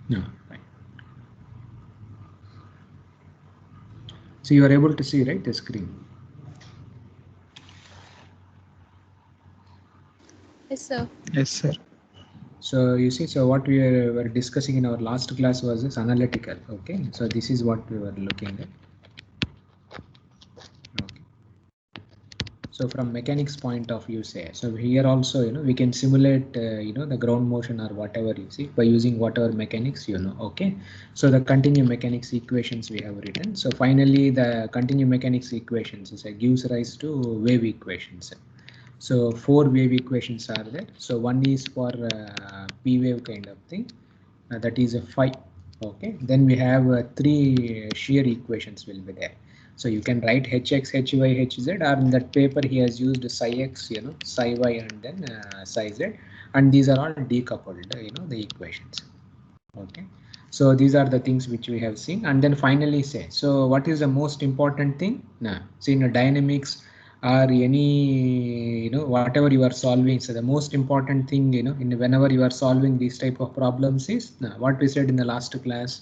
No, fine. So you are able to see, right, the screen. Yes, sir. Yes, sir. So you see, so what we were discussing in our last class was this analytical. Okay, so this is what we were looking at. Okay. So from mechanics point of view, say, so here also, we can simulate, the ground motion or whatever you see by using whatever mechanics, okay. So the continuum mechanics equations we have written. So finally, the continuum mechanics equations gives rise to wave equations. So four wave equations are there. So one is for P wave kind of thing, that is a phi. Okay, then we have three shear equations will be there. So you can write hx, hy, hz, or in that paper he has used psi x, psi y, and then psi z, and these are all decoupled, the equations. Okay, so these are the things which we have seen, and then finally say, so what is the most important thing? Now, see in the dynamics or any, whatever you are solving, so the most important thing, in whenever you are solving these type of problems is what we said in the last class.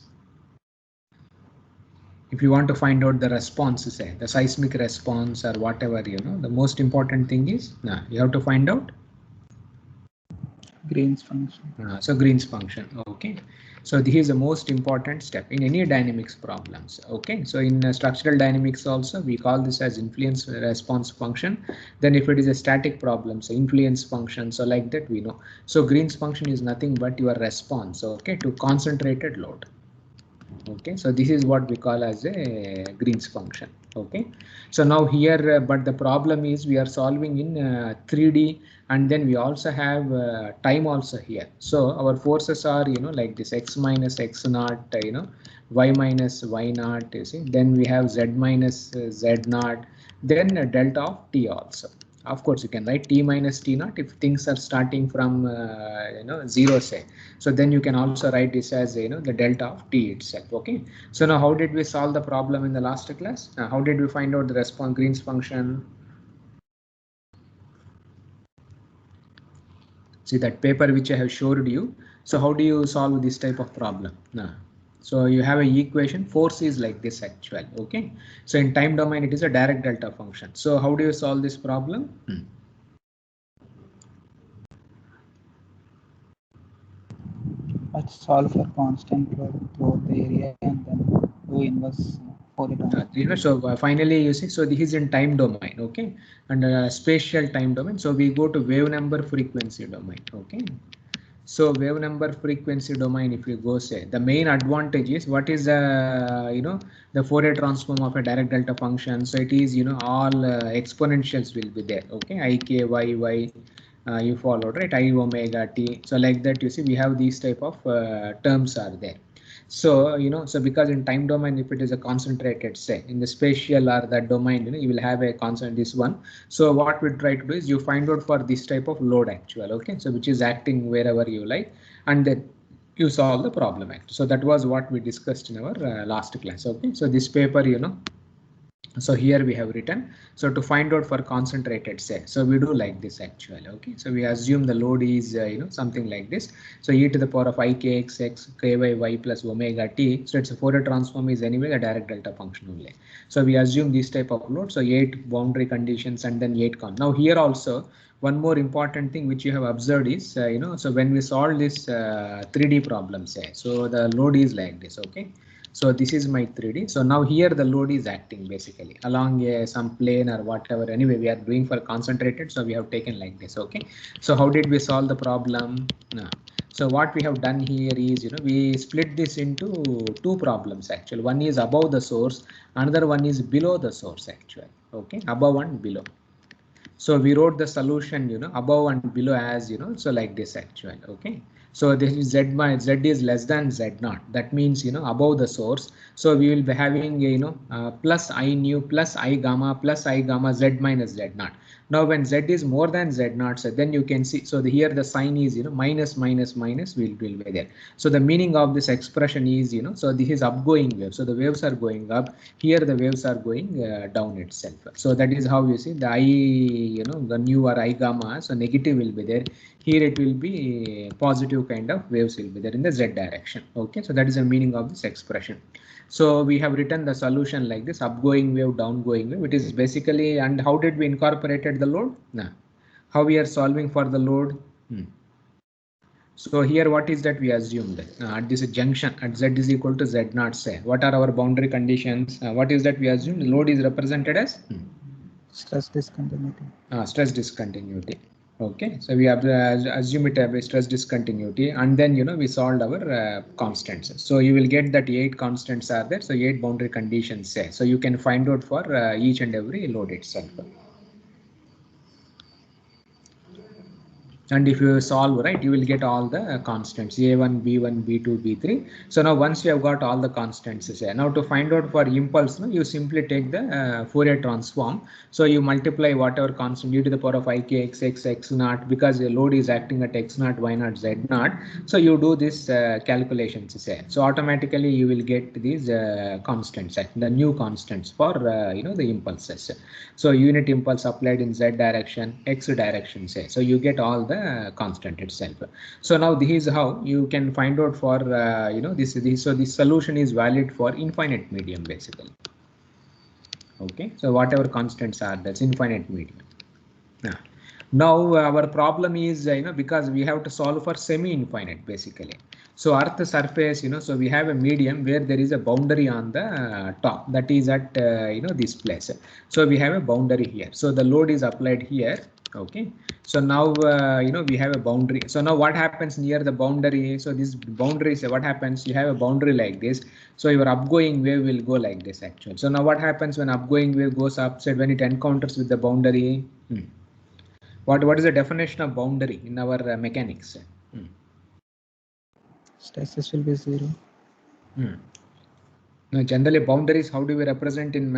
If you want to find out the response, say the seismic response or whatever, the most important thing is you have to find out Green's function. so Green's function. Okay, so this is the most important step in any dynamics problems. Okay, so in structural dynamics also we call this as influence response function. Then if it is a static problem, so influence function, so like that we know. So Green's function is nothing but your response, okay, to concentrated load. Okay, so this is what we call as a Green's function. Okay, so now here, but the problem is we are solving in 3D, and then we also have time also here. So our forces are, like this x minus x naught, y minus y naught, you see. Then we have z minus z naught, then delta of t also. Of course, you can write t minus t naught if things are starting from 0, say. So then you can also write this as the delta of t itself. Okay. So now how did we solve the problem in the last class? How did we find out the response Green's function? See that paper which I have showed you. So how do you solve this type of problem? So you have a equation, force is like this actual. Okay. So in time domain it is a direct delta function. So how do you solve this problem? Let's solve for constant load throughout the area and then do inverse for it. So finally you see, so this is in time domain. Okay, and spatial time domain. So we go to wave number frequency domain. Okay, so wave number frequency domain, if you go, say, the main advantage is what is the the Fourier transform of a direct delta function. So it is all exponentials will be there. Okay, ik y you followed, right, I omega t. So like that you see we have these type of terms are there. So so because in time domain if it is a concentrated, say in the spatial or that domain, you will have a constant this one. So what we try to do is you find out for this type of load actual. Okay, so which is acting wherever you like, and then you solve the problem act. So that was what we discussed in our last class. Okay, so this paper, so here we have written, so to find out for concentrated, say, so we do like this actually. Okay, so we assume the load is something like this. So e to the power of I k x x k y y plus omega t. So it's a Fourier transform is anyway a direct delta function only. So we assume this type of load. So 8 boundary conditions and then 8 con. Now here also one more important thing which you have observed is so when we solve this 3D problem, say, so the load is like this. Okay, so this is my 3D. So now here the load is acting basically along some plane or whatever. Anyway, we are doing for concentrated, so we have taken like this. Okay, so how did we solve the problem? So what we have done here is, we split this into two problems actually. One is above the source, another one is below the source actually. Okay, above and below. So we wrote the solution, above and below as, so like this actually. Okay, so this is z is less than z naught. That means, above the source. So we will be having plus I nu plus I gamma z minus z naught. Now when z is more than z naught, so then you can see, so here the sign is minus minus minus will be there. So the meaning of this expression is so this is upgoing wave, so the waves are going up, here the waves are going down itself. So that is how you see the I the nu or I gamma, so negative will be there, here it will be positive kind of waves will be there in the z direction. Okay, so that is the meaning of this expression. So we have written the solution like this: upgoing wave, downgoing wave. It is basically, and how did we incorporated the load? Nah. How we are solving for the load? So here what is that we assumed at this junction at z is equal to z naught, say what are our boundary conditions? What is that we assumed? Load is represented as Stress discontinuity. Stress discontinuity. Okay, so we have assume it as stress discontinuity, and then we solved our constants. So you will get that 8 constants are there, so 8 boundary conditions say. So you can find out for each and every load itself. And if you solve, right, you will get all the constants a1, b1, b2, b3. So now once you have got all the constants, say, now to find out for impulse, you simply take the Fourier transform. So you multiply whatever constant e to the power of ik x x x naught, because the load is acting at x naught, y naught, z naught. So you do this calculations, say. So automatically you will get these constants, the new constants for the impulses. So unit impulse applied in z direction, x direction, say. So you get all the constant itself. So now this is how you can find out for this. So this solution is valid for infinite medium basically. Okay, so whatever constants are, that's infinite medium. Now our problem is because we have to solve for semi-infinite basically. So earth surface, so we have a medium where there is a boundary on the top, that is at this place. So we have a boundary here, so the load is applied here. Okay, so now we have a boundary. So now what happens near the boundary? So this boundary, say what happens, you have a boundary like this, so your upgoing wave will go like this actually. So now what happens when upgoing wave goes upside, when it encounters with the boundary? What is the definition of boundary in our mechanics? Stresses will be 0. No, generally boundaries, how do we represent in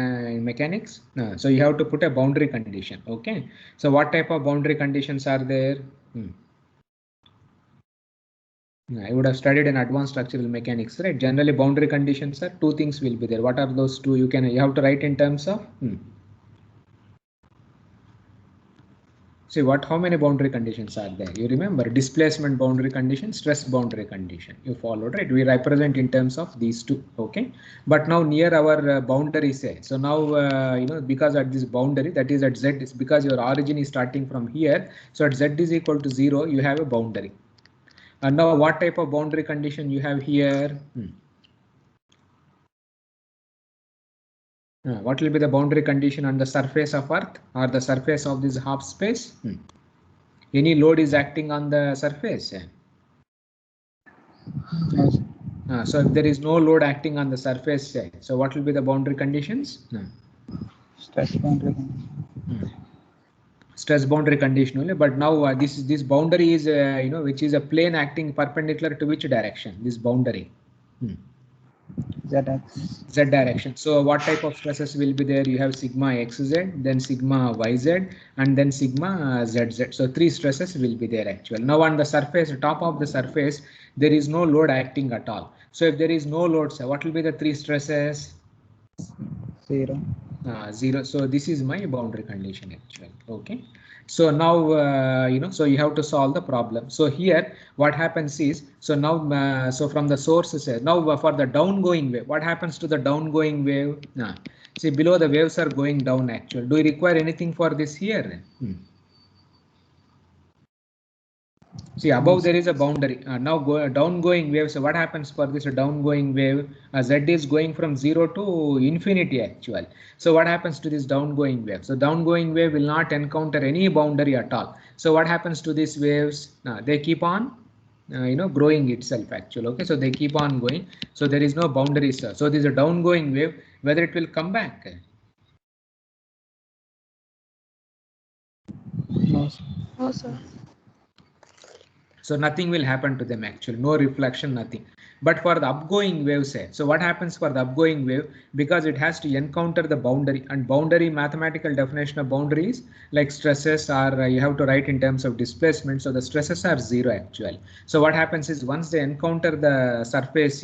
mechanics? No, so you have to put a boundary condition. Okay, so what type of boundary conditions are there? I would have studied in advanced structural mechanics, right? Generally boundary conditions are 2 things will be there. What are those 2? You have to write in terms of see how many boundary conditions are there? You remember displacement boundary condition, stress boundary condition. You followed, right? We represent in terms of these 2. Okay, but now near our boundary, say, so now because at this boundary, that is at z, is because your origin is starting from here. So at z is equal to 0, you have a boundary. And now what type of boundary condition you have here? What will be the boundary condition on the surface of Earth or the surface of this half space? Any load is acting on the surface. So if there is no load acting on the surface, so what will be the boundary conditions? Stress boundary condition. Stress boundary condition only. But now this boundary is which is a plane acting perpendicular to which direction? This boundary. Z direction. So what type of stresses will be there? You have sigma xz, then sigma yz, and then sigma zz. So 3 stresses will be there actually. Now on the surface, top of the surface, there is no load acting at all. So if there is no load, so what will be the 3 stresses? 0. 0. So this is my boundary condition actually. Okay. So now so you have to solve the problem. So here what happens is, so now so from the sources, now for the downgoing wave, what happens to the downgoing wave? See, below the waves are going down actually. Do you require anything for this here? See, above there is a boundary. Now downgoing wave. So what happens for this downgoing wave? Z is going from 0 to infinity actually. So what happens to this downgoing wave? So downgoing wave will not encounter any boundary at all. So what happens to these waves? They keep on growing itself actually. Okay, so they keep on going. So there is no boundaries. So this is a downgoing wave. Whether it will come back? No, sir. No, sir. So nothing will happen to them actually, no reflection, nothing. But for the upgoing wave, say, so what happens for the upgoing wave, because it has to encounter the boundary, and boundary, mathematical definition of boundary is like stresses are you have to write in terms of displacement. So the stresses are zero actually. So what happens is once they encounter the surface,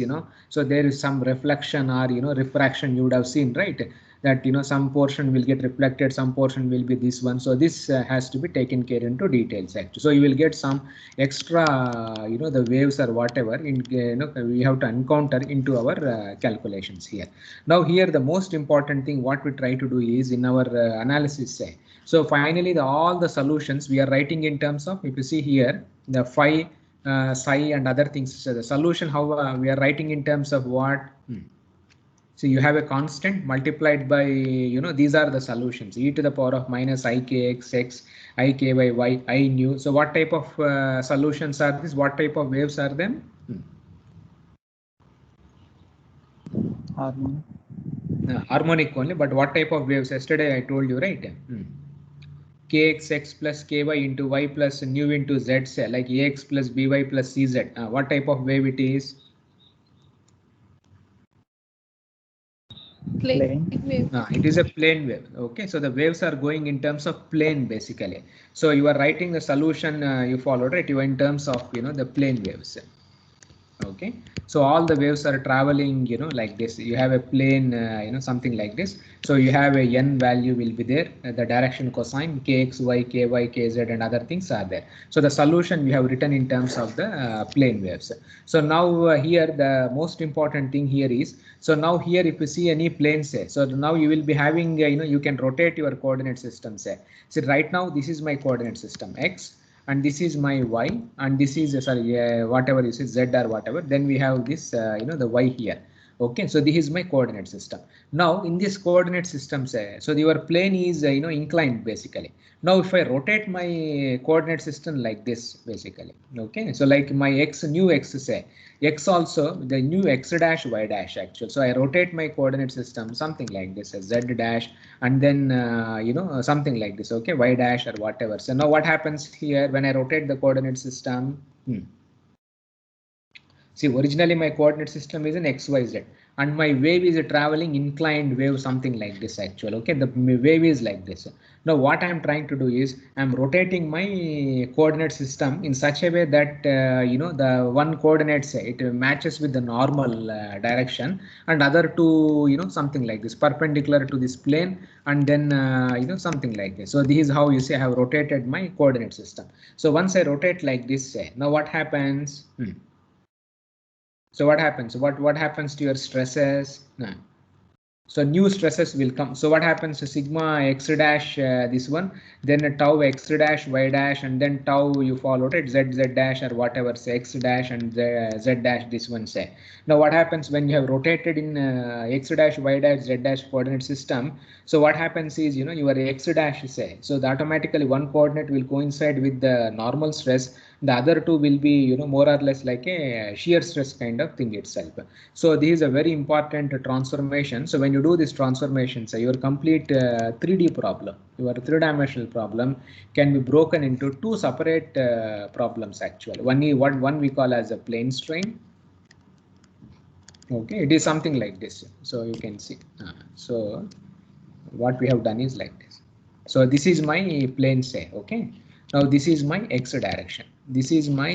so there is some reflection or refraction, you would have seen, right? That some portion will get reflected, some portion will be this one. So this has to be taken care into details actually. So you will get some extra the waves or whatever in we have to encounter into our calculations here. Now here the most important thing what we try to do is in our analysis say. So finally all the solutions we are writing in terms of, if you see here, the phi, psi and other things. So the solution how we are writing in terms of what. So you have a constant multiplied by, these are the solutions, e to the power of minus ikx x, iky y, I nu. So what type of solutions are this? What type of waves are them? Harmonic. Harmonic only, but what type of waves? Yesterday I told you, right? Kxx plus ky into y plus nu into z, say, like ax plus by plus cz. What type of wave it is? Plane wave. It is a plane wave. Okay, so the waves are going in terms of plane basically. So you are writing the solution you followed, right? You are in terms of the plane waves. Okay, so all the waves are traveling like this. You have a plane something like this. So you have a n value will be there, the direction cosine kx y ky kz and other things are there. So the solution we have written in terms of the plane waves. So now here the most important thing here is, so now here if you see any plane say, so now you will be having you can rotate your coordinate system say. So right now this is my coordinate system x, and this is my y, and this is whatever you say z or whatever. Then we have this the y here. Okay, so this is my coordinate system. Now in this coordinate system say, so your plane is inclined basically. Now if I rotate my coordinate system like this basically, okay, so like my x new x say, x also the new x dash y dash actually. So I rotate my coordinate system something like this as z dash, and then something like this, okay, y dash or whatever. So now what happens here when I rotate the coordinate system? See, originally my coordinate system is an xyz, and my wave is a traveling inclined wave, something like this actually. Okay, the wave is like this. Now what I am trying to do is I am rotating my coordinate system in such a way that the one coordinate say it matches with the normal direction, and other two something like this perpendicular to this plane, and then something like this. So this is how you say I have rotated my coordinate system. So once I rotate like this say, now what happens? So what happens? What happens to your stresses? No. So new stresses will come. So what happens to sigma x dash this one, then a tau x dash y dash, and then tau you followed it z dash or whatever, say x dash and z dash this one say. Now what happens when you have rotated in x dash y dash z dash coordinate system? So what happens is your x dash say, so the automatically one coordinate will coincide with the normal stress. The other two will be more or less like a shear stress kind of thing itself. So this is a very important transformation. So when you do this transformation, say your complete 3D problem, your three-dimensional problem can be broken into two separate problems actually. One we call as a plane strain. Okay, it is something like this. So you can see. So what we have done is like this. So this is my plane say. Okay. Now this is my x direction. This is my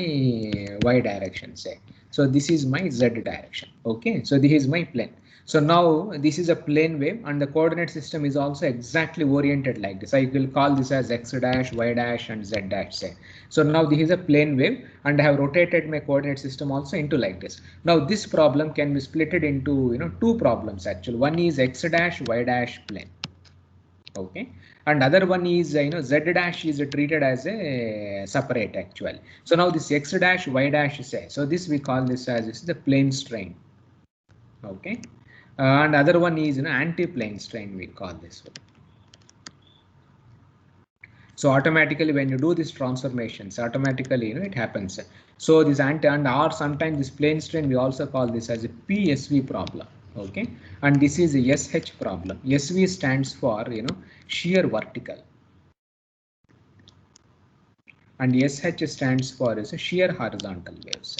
y direction say. So this is my z direction. Okay. So this is my plane. So now this is a plane wave, and the coordinate system is also exactly oriented like this. I will call this as x dash, y dash, and z dash say. So now this is a plane wave, and I have rotated my coordinate system also into like this. Now this problem can be splitted into two problems actually. One is x dash, y dash plane. Okay, and other one is z dash is treated as a separate actually. So now this x dash y dash say, so this we call this as the plane strain. Okay, and other one is anti-plane strain, we call this one. So automatically when you do these transformations, automatically it happens. So this anti and or sometimes this plane strain we also call this as a PSV problem. Okay, and this is a SH problem. SV stands for shear vertical, and SH stands for is a shear horizontal waves.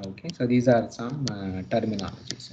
Okay, so these are some terminologies.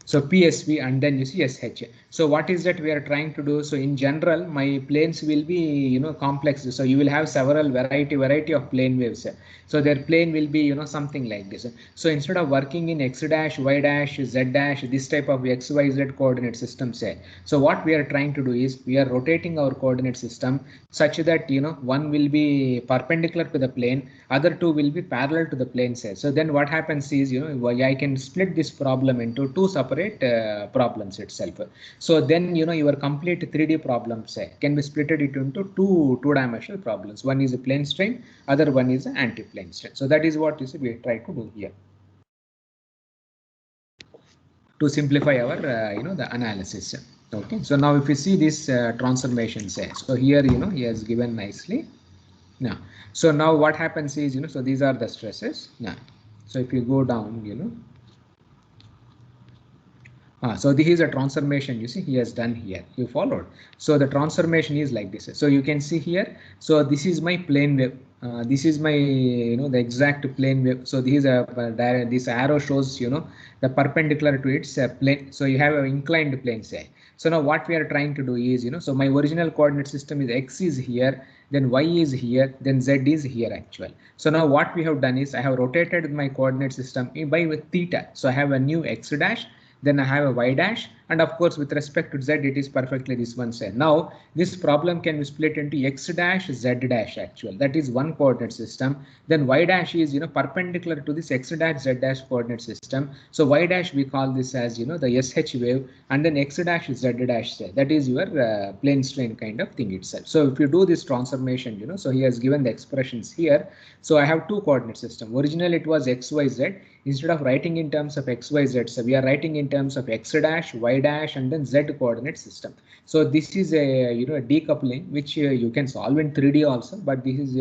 So PSV and then you see SH. So what is that we are trying to do? So in general, my planes will be complex. So you will have several variety of plane waves. So their plane will be something like this. So instead of working in X dash, Y dash, Z dash, this type of X, Y, Z coordinate system say. So what we are trying to do is we are rotating our coordinate system such that one will be perpendicular to the plane, other two will be parallel to the plane say. So then what happens is I can split this problem into two separate problems itself. So then your complete 3D problem say can be split it into two-dimensional problems. One is a plane strain, other one is an anti-plane strain. So that is what we try to do here to simplify our the analysis. Okay, so now if you see this transformation say, so here he has given nicely. Now, so now what happens is so these are the stresses. Now, so if you go down so this is a transformation you see he has done here, you followed. So the transformation is like this. So you can see here, so this is my plane wave, this is my the exact plane wave. So this is this arrow shows the perpendicular to its plane. So you have an inclined plane say. So now what we are trying to do is so my original coordinate system is X is here, then Y is here, then Z is here actual. So now what we have done is I have rotated my coordinate system by with theta. So I have a new X dash, then I have a Y dash, and of course with respect to Z it is perfectly this one say. Now this problem can be split into X dash, Z dash actual, that is one coordinate system. Then Y dash is perpendicular to this X dash, Z dash coordinate system. So Y dash we call this as the SH wave, and then X dash is Z dash say, that is your plane strain kind of thing itself. So if you do this transformation so he has given the expressions here. So I have two coordinate system. Originally it was X, Y, Z. Instead of writing in terms of X, Y, Z, so we are writing in terms of X dash, Y dash, and then Z coordinate system. So this is a a decoupling which you can solve in 3D also, but this is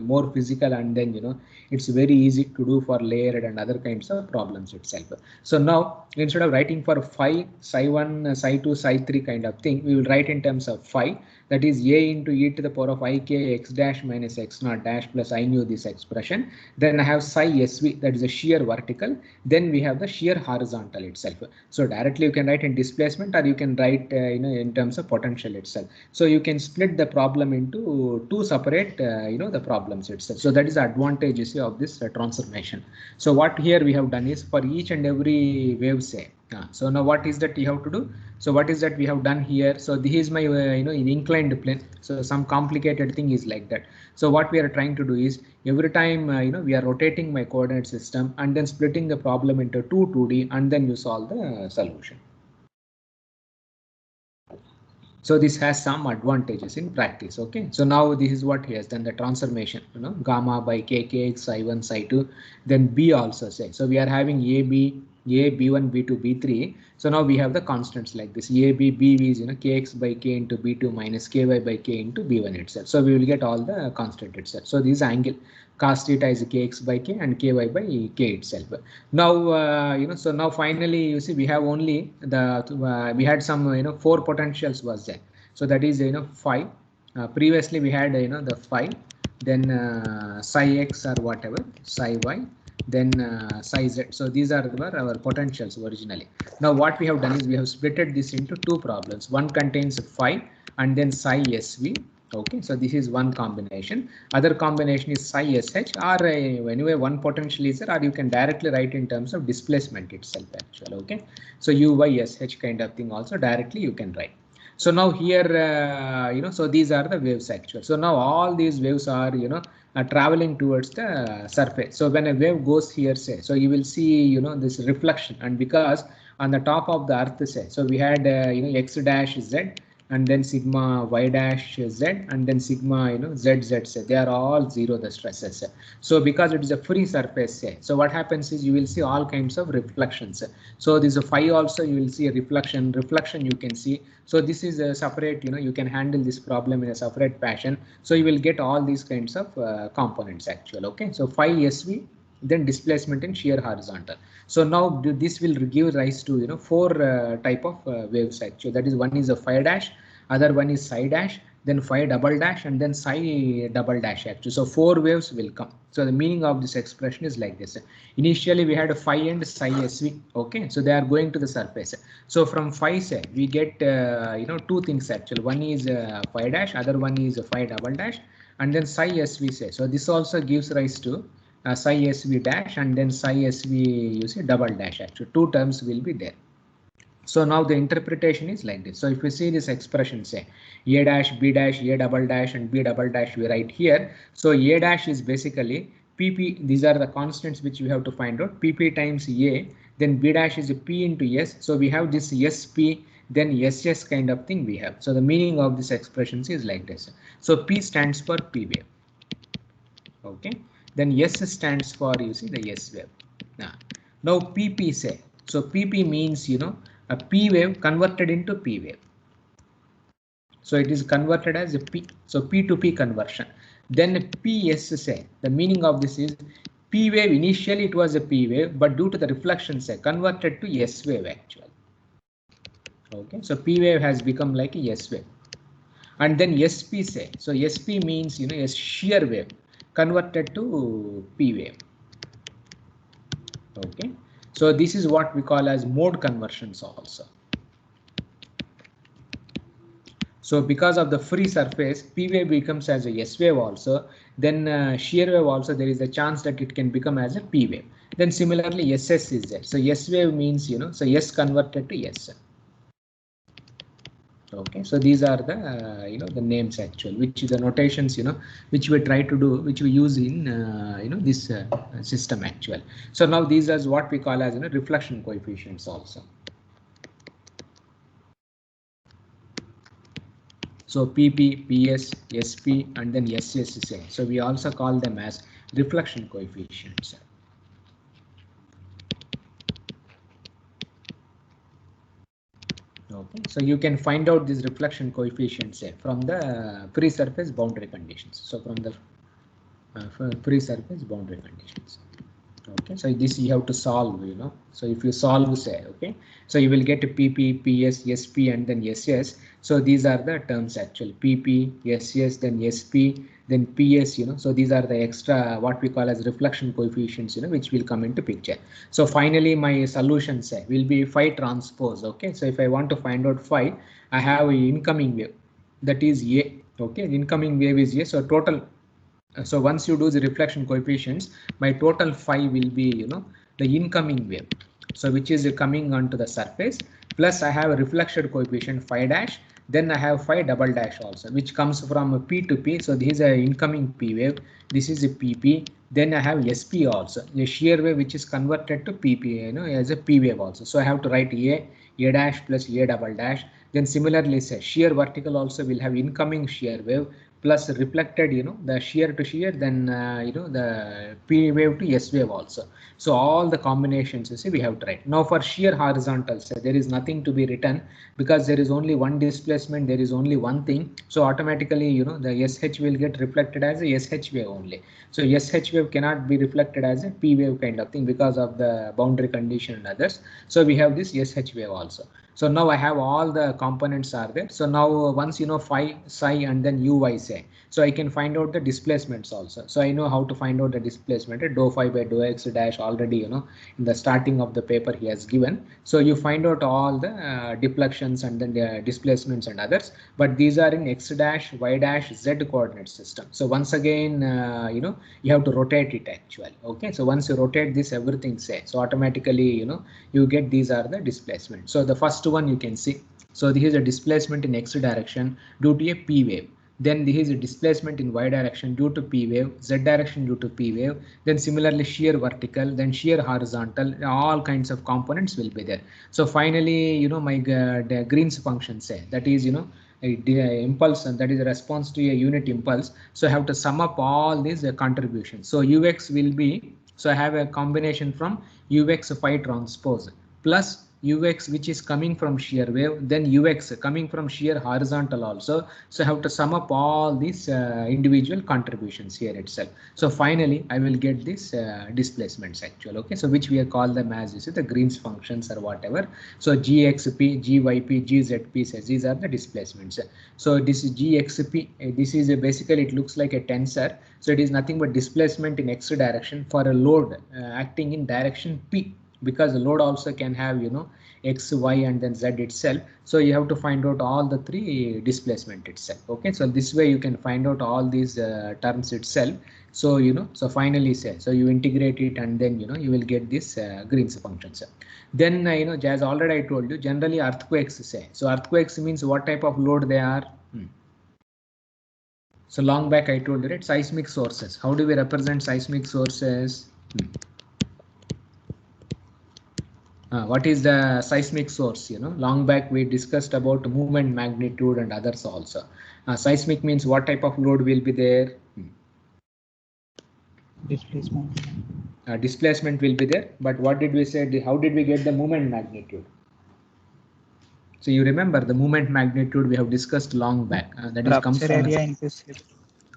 more physical, and then it's very easy to do for layered and other kinds of problems itself. So now instead of writing for phi, psi1, psi2, psi3 kind of thing, we will write in terms of phi, that is a into e to the power of ik x dash minus x naught dash plus I knew this expression. Then I have psi sv, that is a shear vertical. Then we have the shear horizontal itself. So directly you can write in displacement, or you can write in terms of potential itself. So you can split the problem into two separate the problems itself. So that is the advantage you see of this transformation. So what here we have done is for each and every wave say. So now what is that you have to do? So what is that we have done here? So this is my in inclined plane. So some complicated thing is like that. So what we are trying to do is every time we are rotating my coordinate system and then splitting the problem into 2D, and then you solve the solution. So this has some advantages in practice. Okay, so now this is what he has done, the transformation, gamma by kx, psi1, psi2, then b also say. So we are having a, b1, b2, b3. So now we have the constants like this. A, b, b is kx by k into b2 minus ky by k into b1 itself. So we will get all the constant itself. So this angle cos theta is kx by k and ky by k itself. Now so now finally you see we have only the we had some four potentials was there. So that is phi. Previously we had the phi, then psi x or whatever, psi y, then psi z. So these are our potentials originally. Now what we have done is we have splitted this into two problems. One contains phi and then psi sv. Okay, so this is one combination. Other combination is psi sh, or anyway one potential is there, or you can directly write in terms of displacement itself actually. Okay, so uy sh kind of thing also directly you can write. So now here so these are the waves actually. So now all these waves are traveling towards the surface. So when a wave goes here say, so you will see this reflection, and because on the top of the earth say, so we had x dash z, and then sigma y dash z, and then sigma z z say, they are all zero the stresses. So because it is a free surface say, so what happens is you will see all kinds of reflections. So this is a phi also, you will see a reflection you can see. So this is a separate, you can handle this problem in a separate fashion. So you will get all these kinds of components actually. Okay, so phi sv, then displacement in shear horizontal. So now this will give rise to four type of waves actually. That is, one is a phi dash, other one is psi dash, then phi double dash, and then psi double dash actually. So 4 waves will come. So the meaning of this expression is like this. Initially we had a phi and psi SV. Okay, so they are going to the surface. So from phi say we get two things actually. One is phi dash, other one is phi double dash, and then psi SV say. So this also gives rise to psi SV dash, and then psi SV you see double dash actually. Two terms will be there. So now the interpretation is like this. So if we see this expression, say A dash, B dash, A double dash, and B double dash, we write here. So A dash is basically PP. These are the constants which we have to find out. PP times A. Then B dash is a P into S. So we have this SP, then SS kind of thing we have. So the meaning of this expression is like this. So P stands for P wave. Okay. Then S stands for, you see, the S wave. Now PP say. So PP means, a P wave converted into P wave. So it is converted as a P. So P to P conversion. Then PS say, the meaning of this is P wave, initially it was a P wave, but due to the reflection say converted to S wave actually. Okay, so P wave has become like a S wave. And then SP say, so SP means, a shear wave converted to P wave. Okay. So this is what we call as mode conversions also. So because of the free surface, P wave becomes as a S wave also. Then shear wave also, there is a chance that it can become as a P wave. Then similarly SS is there. So S wave means, so S converted to S. Okay, so these are the the names actually, which the notations which we try to do, which we use in this system actually. So now these are what we call as reflection coefficients also. So PP, PS, SP, and then SS is same. So we also call them as reflection coefficients. Okay, so you can find out these reflection coefficients from the free surface boundary conditions. So from the free surface boundary conditions. Okay, so this you have to solve, So if you solve, say, okay, so you will get PP, PS, SP, and then SS. So these are the terms actually, PP, SS, then SP, then PS, So these are the extra what we call as reflection coefficients, which will come into picture. So finally, my solution say will be phi transpose. Okay, so if I want to find out phi, I have an incoming wave, that is A. Okay, incoming wave is A. So total. So once you do the reflection coefficients, my total phi will be, the incoming wave. So which is coming onto the surface, plus I have a reflection coefficient phi dash. Then I have phi double dash also, which comes from P to P. So this is a incoming P wave. This is a PP. Then I have SP also, a shear wave which is converted to PP, as a P wave also. So I have to write A dash plus A double dash. Then similarly, say shear vertical also will have incoming shear wave plus reflected, the shear to shear, then the P wave to S wave also. So all the combinations, you see, we have to write. Now for shear horizontal, so there is nothing to be written because there is only one displacement, there is only one thing. So automatically, the SH will get reflected as a SH wave only. So SH wave cannot be reflected as a P wave kind of thing because of the boundary condition and others. So we have this SH wave also. So now I have all the components are there. So now once phi, psi, and then uy say, so I can find out the displacements also. So I know how to find out the displacement. Dou phi by dou x dash already in the starting of the paper he has given. So you find out all the deflections and then the displacements and others. But these are in x dash, y dash, z coordinate system. So once again you have to rotate it actually. Okay, so once you rotate this, everything say, so automatically you get these are the displacement. So the first one you can see, so this is a displacement in x direction due to a P wave. Then this is a displacement in y direction due to P wave, z direction due to P wave. Then similarly shear vertical, then shear horizontal, all kinds of components will be there. So finally, my the Green's function say, that is a impulse, and that is a response to a unit impulse. So I have to sum up all these contributions. So Ux will be, so I have a combination from Ux phi transpose plus ux which is coming from shear wave, then ux coming from shear horizontal also. So I have to sum up all these individual contributions here itself. So finally I will get this displacements actual. Okay, so which we are called them as you see the Green's functions or whatever. So gxp, gyp, gzp says these are the displacements. So this is gxp, this is basically it looks like a tensor. So it is nothing but displacement in x direction for a load acting in direction p, because the load also can have x, y and then z itself. So you have to find out all the three displacement itself. Okay, so this way you can find out all these terms itself. So so finally say, so you integrate it and then you will get this Green's functions. Then as already I told you, generally earthquakes say, so earthquakes means what type of load they are. So long back I told you, right, seismic sources. How do we represent seismic sources? What is the seismic source? Long back we discussed about movement magnitude and others also. Seismic means what type of load will be there? Displacement. Displacement will be there, but what did we say? How did we get the movement magnitude? So you remember the movement magnitude we have discussed long back. That is comes from area into slip.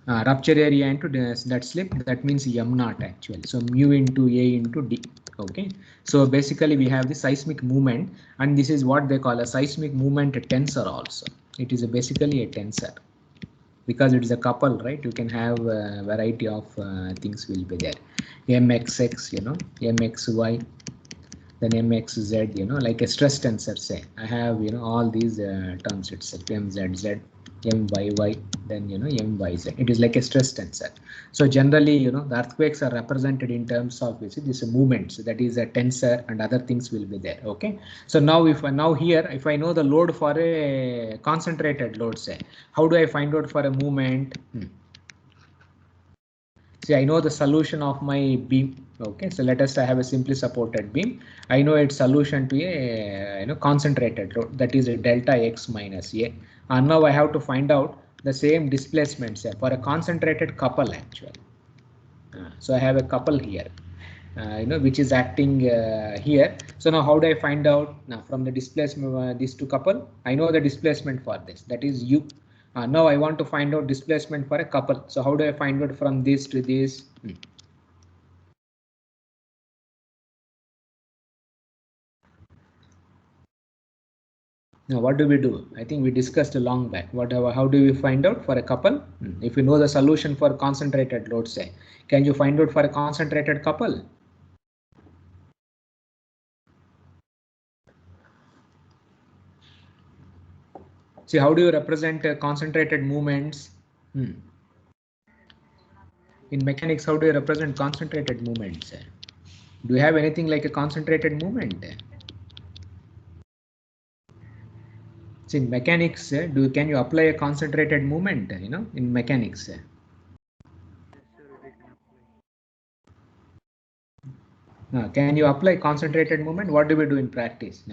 Rupture area into that slip, that means m naught actually. So mu into a into d. Okay, so basically we have the seismic movement, and this is what they call a seismic movement tensor also. It is basically a tensor because it is a couple, right? You can have a variety of things will be there. mxx, mxy, then mxz, like a stress tensor say. I have all these terms itself, mzz, myy, then myz. It is like a stress tensor. So generally the earthquakes are represented in terms of these movements, that is a tensor and other things will be there. Okay, so now if I know the load for a concentrated load, say, how do I find out for a movement? See, I know the solution of my beam. Okay, so let us have a simply supported beam. I know its solution to a concentrated load, that is a delta x minus a. And now I have to find out the same displacements for a concentrated couple actually. So I have a couple here, which is acting here. So now how do I find out? Now from the displacement these two couple, I know the displacement for this, that is u. Now I want to find out displacement for a couple. So how do I find out from this to this? Now what do we do? I think we discussed a long back. How do we find out for a couple? If you know the solution for concentrated load, say, can you find out for a concentrated couple? See, how do you represent concentrated movements? In mechanics, how do you represent concentrated movements? Do you have anything like a concentrated movement? See, in mechanics, can you apply a concentrated movement? In mechanics. Can you apply concentrated movement? What do we do in practice?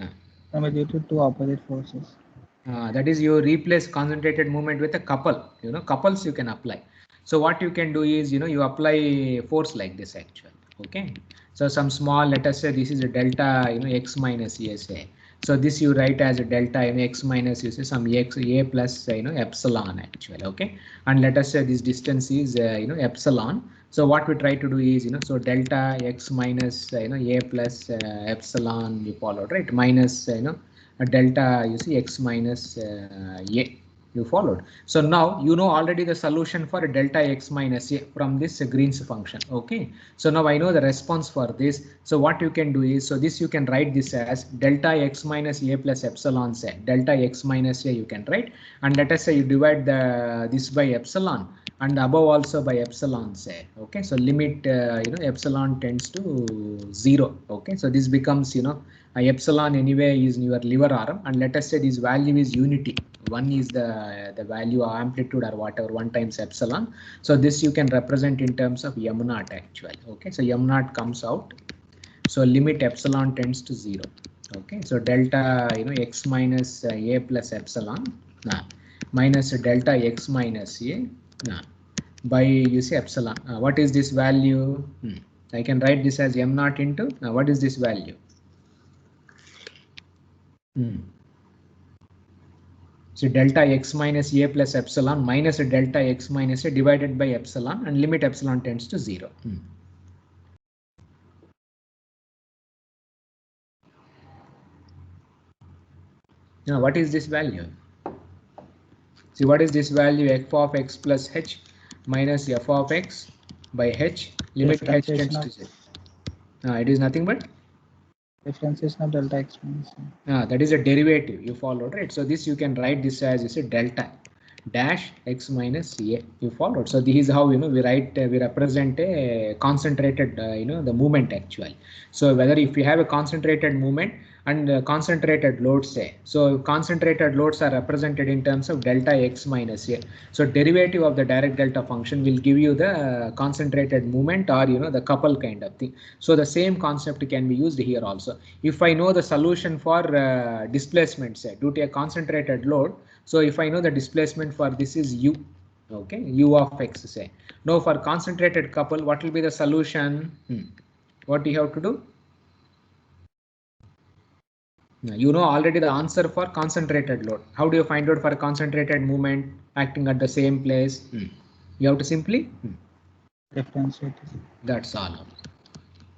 Due to two opposite forces. That is, you replace concentrated movement with a couple. Couples you can apply. So what you can do is you apply force like this actually. Okay, so some small, let us say this is a delta x minus ESA. So this you write as a delta x minus you say some x a plus epsilon actually. Okay, and let us say this distance is epsilon. So what we try to do is so delta x minus a plus epsilon you followed, right, minus a delta x minus a you followed. So now already the solution for delta x minus a from this Green's function. Okay, so now I know the response for this. So what you can do is, so this you can write this as delta x minus a plus epsilon, say delta x minus a you can write, and let us say you divide this by epsilon and above also by epsilon, say. Okay, so limit epsilon tends to 0. Okay, so this becomes epsilon anyway is your lever arm, and let us say this value is unity. 1 is the value of amplitude or whatever, 1 times epsilon. So this you can represent in terms of m naught actually. Okay, so m naught comes out. So limit epsilon tends to 0. Okay, so delta x minus a plus epsilon minus delta x minus a by epsilon. What is this value? I can write this as m naught into what is this value? So delta x minus a plus epsilon minus a delta x minus a divided by epsilon, and limit epsilon tends to 0. Now what is this value? See, what is this value? F of x plus h minus f of x by h, limit h tends to 0. It is nothing but differentiation of delta x minus a. that is a derivative you followed, right? So this you can write this as a delta dash x minus a, you followed. So this is how we write, we represent a concentrated the movement actually. So whether if you have a concentrated movement and concentrated loads, say, so concentrated loads are represented in terms of delta x minus a. So derivative of the direct delta function will give you the concentrated movement or the couple kind of thing. So the same concept can be used here also. If I know the solution for displacement, say, due to a concentrated load, so if I know the displacement for this is u, okay, u of x, say. Now for concentrated couple, what will be the solution? What do you have to do? You know already the answer for concentrated load. How do you find out for concentrated movement acting at the same place? You have to simply Differentiate. That's all.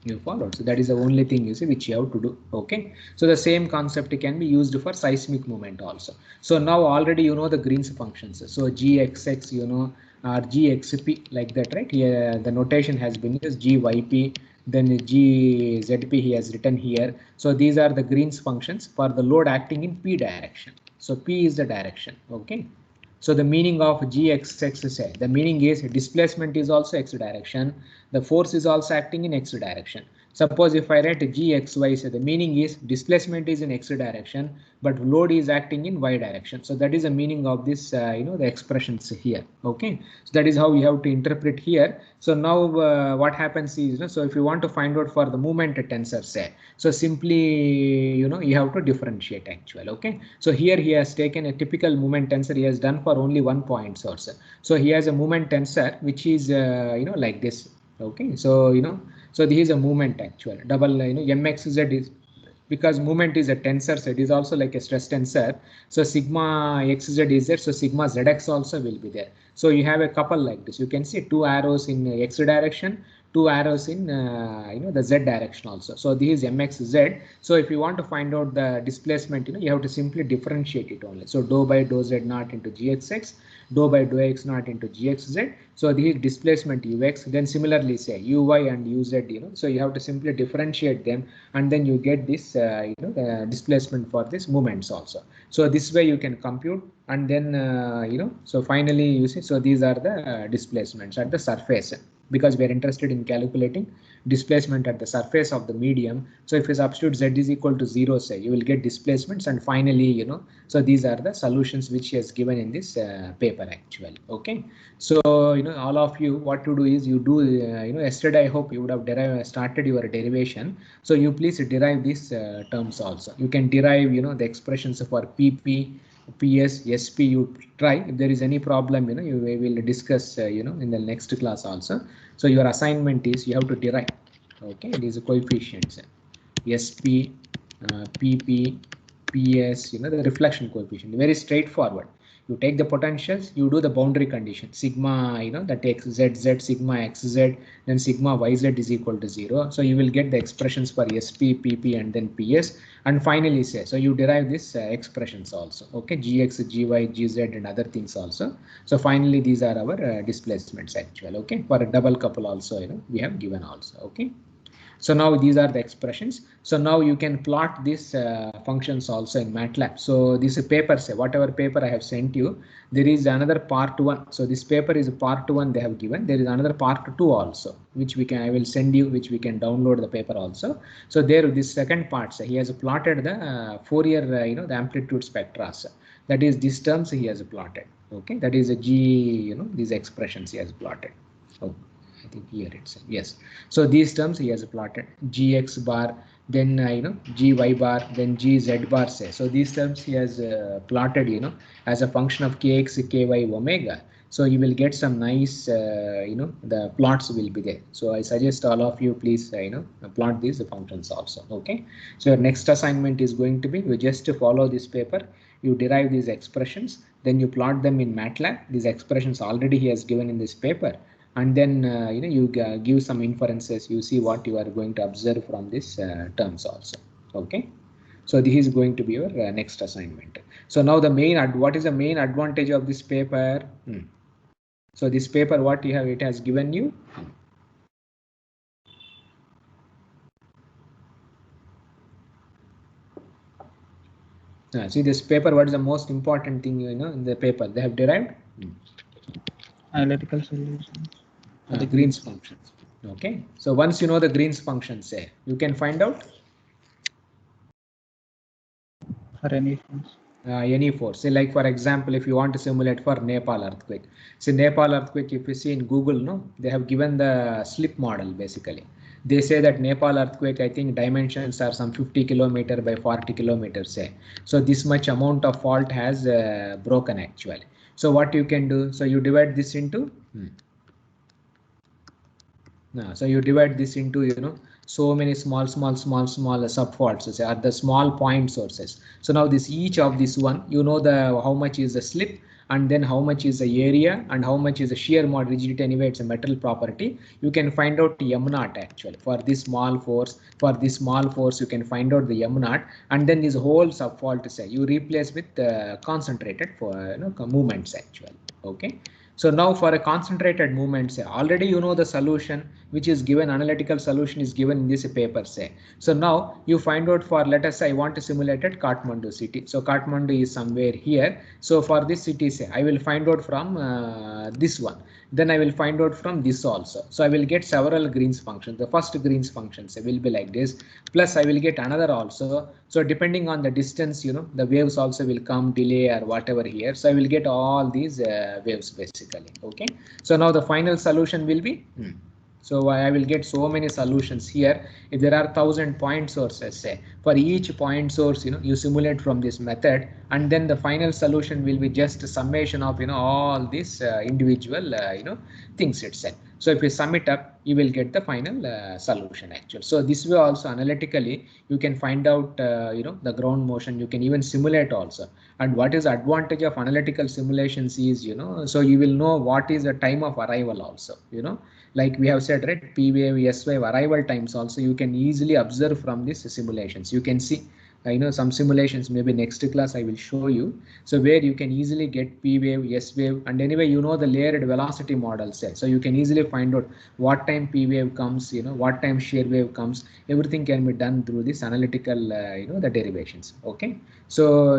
You followed. So that is the only thing you see which you have to do. Okay. So the same concept can be used for seismic movement also. So now already you know the Green's functions. So gxx, or gxp, like that, right? Here the notation has been used, gyp, then gzp he has written here. So these are the Green's functions for the load acting in p direction. So p is the direction. Okay. So the meaning of gxx is the meaning is displacement is also x direction. The force is also acting in x direction. Suppose if I write gxy, so the meaning is displacement is in x direction, but load is acting in y direction. So that is the meaning of this, the expressions here. Okay, so that is how we have to interpret here. So now what happens is, so if you want to find out for the moment tensor, say, so simply, you have to differentiate actually. Okay, so here he has taken a typical moment tensor. He has done for only one point source. So he has a moment tensor which is, like this. Okay, so so this is a movement actual double, mxz is because movement is a tensor, so it is also like a stress tensor. So sigma xz is there, so sigma zx also will be there. So you have a couple like this. You can see two arrows in x direction, two arrows in the z direction also. So this is mxz. So if you want to find out the displacement, you have to simply differentiate it only. So dou by dou z naught into gxx, dou by dou x naught into gxz. So this is displacement ux. Then similarly say uy and uz, so you have to simply differentiate them, and then you get this the displacement for these movements also. So this way you can compute, and then so finally you see, so these are the displacements at the surface, because we are interested in calculating displacement at the surface of the medium. So if you substitute z is equal to 0, say, you will get displacements, and finally so these are the solutions which he has given in this paper actually. Okay, so all of you, what to do is you do yesterday I hope you would have started your derivation. So you please derive these terms also. You can derive the expressions for pp, ps, sp. You try. If there is any problem, we will discuss in the next class also. So your assignment is you have to derive. Okay, it is a coefficients, sp, pp, ps, the reflection coefficient. Very straightforward. You take the potentials, you do the boundary condition, sigma, that takes zz, sigma xz, then sigma yz is equal to 0. So you will get the expressions for sp, pp, and then ps, and finally say, so you derive this expressions also. Okay, gx, gy, gz, and other things also. So finally these are our displacements actually. Okay, for a double couple also, we have given also. Okay. So now these are the expressions. So now you can plot these functions also in MATLAB. So this paper, say whatever paper I have sent you, there is another part 1. So this paper is part 1 they have given. There is another part 2 also, which I will send you, which we can download the paper also. So there, this second part, so he has plotted the Fourier, the amplitude spectra. That is these terms he has plotted. Okay, that is a G, these expressions he has plotted. Oh. I think here it's yes. So these terms he has plotted gx bar, then gy bar, then gz bar, say. So these terms he has plotted as a function of kx, ky, omega. So you will get some nice, the plots will be there. So I suggest all of you please, plot these functions also. Okay. So your next assignment is going to be, you just follow this paper, you derive these expressions, then you plot them in MATLAB. These expressions already he has given in this paper, and then you give some inferences. You see what you are going to observe from these terms also. Okay. So this is going to be your next assignment. So now the main what is the main advantage of this paper? So this paper, what you have, it has given you see this paper, what is the most important thing in the paper they have derived? Analytical solutions. The Green's functions. Okay, so once you know the Green's functions, say you can find out For any force. Any force. Say like for example, if you want to simulate for Nepal earthquake. See Nepal earthquake, if you see in Google, no, they have given the slip model basically. They say that Nepal earthquake, I think dimensions are some 50 kilometer by 40 kilometers. Say so this much amount of fault has broken actually. So what you can do? So you divide this into. So you divide this into so many small subfaults are the small point sources. So now this each of this one, the how much is the slip, and then how much is the area, and how much is the shear mod rigidity. Anyway, it's a metal property. You can find out m naught actually for this small force. For this small force, you can find out the m naught, and then this whole subfault say you replace with concentrated for movements actually. Okay. So now for a concentrated movement, say already the solution which is given, analytical solution is given in this paper, say. So now you find out for, let us say I want to simulate at Kathmandu city. So Kathmandu is somewhere here. So for this city, say I will find out from this one. Then I will find out from this also. So I will get several Green's functions. The first Green's functions will be like this. Plus I will get another also. So depending on the distance, the waves also will come, delay or whatever here. So I will get all these waves basically. Okay. So now the final solution will be. So I will get so many solutions here. If there are 1000 point sources, say for each point source, you simulate from this method, and then the final solution will be just a summation of all these individual things itself. So if you sum it up, you will get the final solution actually. So this way also analytically you can find out the ground motion. You can even simulate also. And what is the advantage of analytical simulations is so you will know what is the time of arrival also. Like we have said, right, P wave, S wave arrival times also you can easily observe from these simulations. You can see some simulations, maybe next class I will show you. So where you can easily get P wave, S wave, and anyway the layered velocity model say. So you can easily find out what time P wave comes, what time shear wave comes. Everything can be done through this analytical the derivations. Okay. So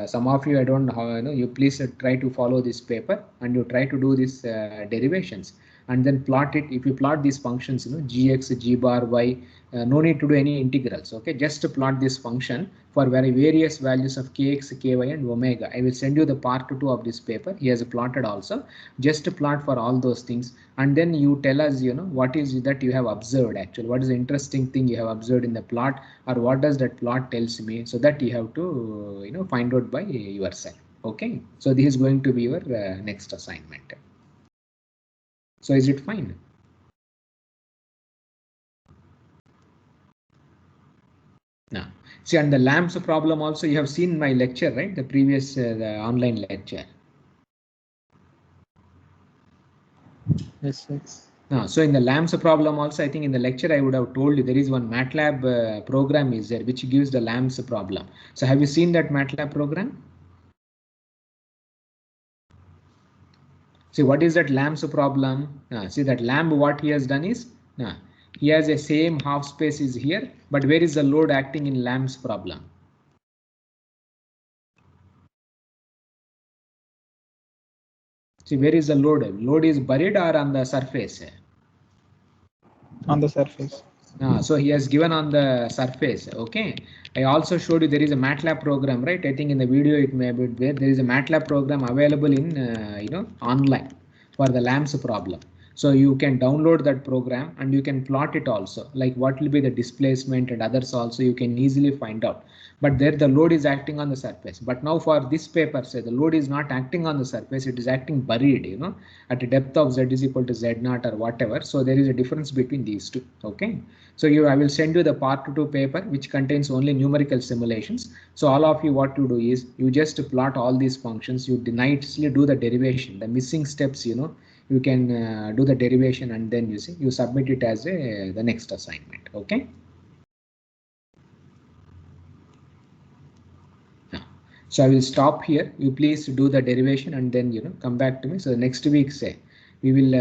some of you, I don't know how, you please try to follow this paper and you try to do these derivations and then plot it. If you plot these functions, gx, g bar, y, no need to do any integrals. Okay, just to plot this function for various values of kx, ky, and omega. I will send you the part 2 of this paper. He has plotted also. Just to plot for all those things, and then you tell us, what is that you have observed actually. What is the interesting thing you have observed in the plot, or what does that plot tells me? So that you have to find out by yourself. Okay, so this is going to be your next assignment. So is it fine? Now, see, and the lamps problem also you have seen my lecture, right? The previous the online lecture. Yes, yes. Now, so in the lamps problem also, I think in the lecture I would have told you there is one MATLAB program is there which gives the lamps problem. So have you seen that MATLAB program? See, what is that lamps problem? See that lamp, what he has done is, he has a same half space is here, but where is the load acting in lamps problem? See, where is the load? Load is buried or on the surface? On the surface. So he has given on the surface. Okay. I also showed you there is a MATLAB program, right? I think in the video it may be there. There is a MATLAB program available in online for the lamps problem. So you can download that program and you can plot it also, like what will be the displacement and others also you can easily find out. But there the load is acting on the surface. But now for this paper, say the load is not acting on the surface, it is acting buried, you know, at a depth of z is equal to z0 or whatever. So there is a difference between these two. Okay. So I will send you the part 2 paper which contains only numerical simulations. So all of you, what you do is you just plot all these functions, you nicely do the derivation, the missing steps, you know, you can do the derivation and then you see you submit it as the next assignment. Okay. So I will stop here. You please do the derivation and then, you know, come back to me. So next week, say we will